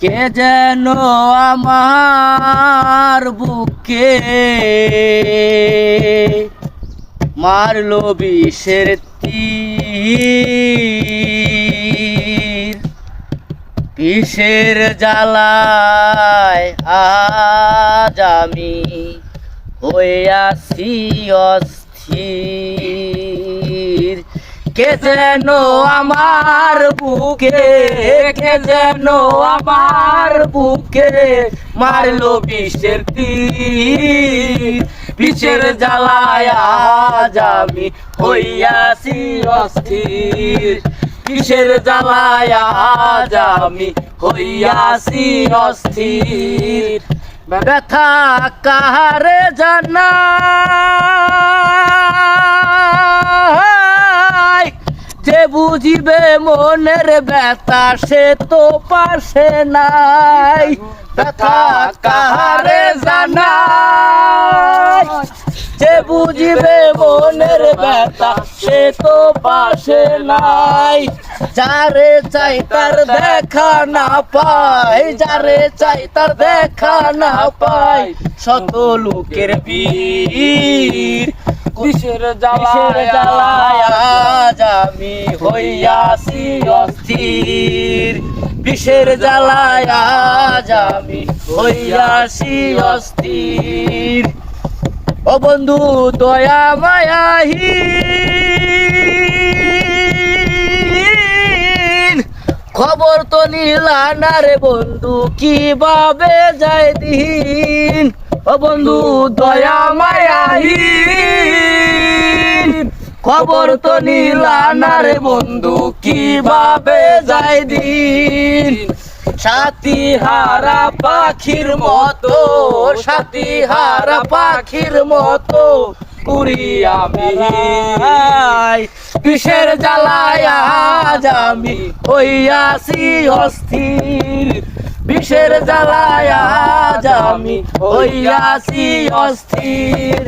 কে যেন আমার বুকে মারলো বিষের তীর, বিষের জ্বালায় আজ আমি হইয়াছি অস্থির। কে যেন আমার বুকে, কে যেন আমার বুকে মারলো বিষের তীর, বিষের জ্বালায় আজ আমি হইয়াছি অস্থির, বিষের জ্বালায় আজ আমি হইয়াছি অস্থির। ব্যথা কাহারে জানাই, যে বুঝিবে মনের ব্যথা সে তো পাশে নাই। ব্যথা কাহারে জানাই, যে বুঝিবে মনের ব্যথা সে তো পাশে নাই। যারে চাই তার দেখা না পাই, যারে চাই তার দেখা না পাই, শত লোকের ভিড়, বিষের জ্বালায় আজ আমি হইয়াছি অস্থির, বিষের জ্বালায় আজ আমি হইয়াছি অস্থির। ও বন্ধু দয়া মায়াহীন, খবর তো নিলা না রে বন্ধু, কিভাবে যায় দিন। ও বন্ধু দয়া মায়াহীন, খবর তো নিলা না রে বন্ধু, কিভাবে যায় দিন। সাথী হারা পাখির মতো, সাথী হারা পাখির মতো উড়ি আমি, বিষের জ্বালায় আজ আমি হইয়াছি অস্থির, বিষের জ্বালায় আজ আমি হইয়াছি অস্থির।